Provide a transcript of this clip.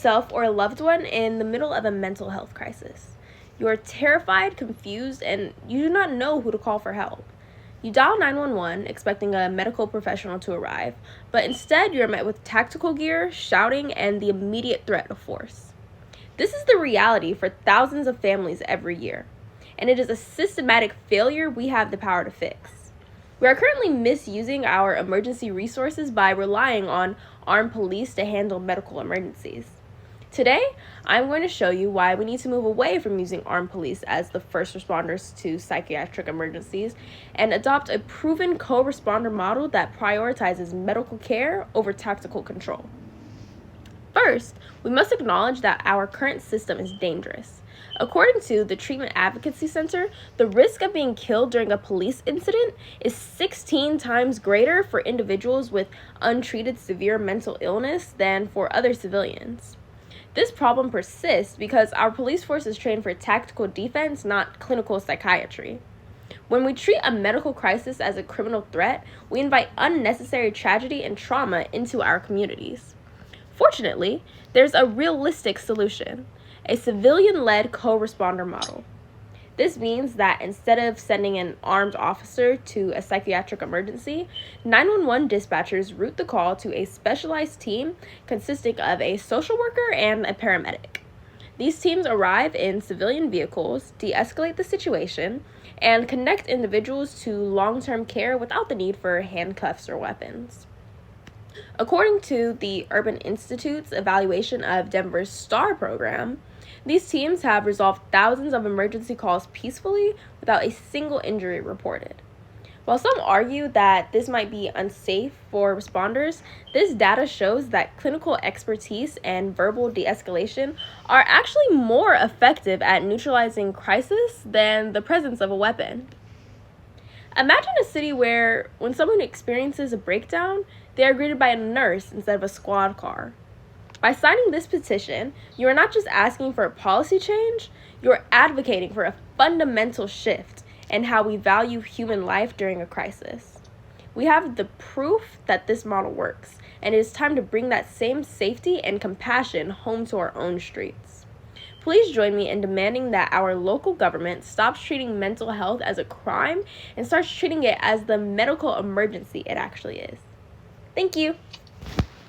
yourself or a loved one in the middle of a mental health crisis. You are terrified, confused, and you do not know who to call for help. You dial 911 expecting a medical professional to arrive, but instead you are met with tactical gear, shouting, and the immediate threat of force. This is the reality for thousands of families every year, and it is a systematic failure we have the power to fix. We are currently misusing our emergency resources by relying on armed police to handle medical emergencies. Today, I'm going to show you why we need to move away from using armed police as the first responders to psychiatric emergencies and adopt a proven co-responder model that prioritizes medical care over tactical control. First, we must acknowledge that our current system is dangerous. According to the Treatment Advocacy Center, the risk of being killed during a police incident is 16 times greater for individuals with untreated severe mental illness than for other civilians. This problem persists because our police force is trained for tactical defense, not clinical psychiatry. When we treat a medical crisis as a criminal threat, we invite unnecessary tragedy and trauma into our communities. Fortunately, there's a realistic solution: a civilian-led co-responder model. This means that instead of sending an armed officer to a psychiatric emergency, 911 dispatchers route the call to a specialized team consisting of a social worker and a paramedic. These teams arrive in civilian vehicles, de-escalate the situation, and connect individuals to long-term care without the need for handcuffs or weapons. According to the Urban Institute's evaluation of Denver's STAR program, these teams have resolved thousands of emergency calls peacefully without a single injury reported. While some argue that this might be unsafe for responders, this data shows that clinical expertise and verbal de-escalation are actually more effective at neutralizing crisis than the presence of a weapon. Imagine a city where, when someone experiences a breakdown, they are greeted by a nurse instead of a squad car. By signing this petition, you are not just asking for a policy change, you're advocating for a fundamental shift in how we value human life during a crisis. We have the proof that this model works, and it is time to bring that same safety and compassion home to our own streets. Please join me in demanding that our local government stops treating mental health as a crime and starts treating it as the medical emergency it actually is. Thank you.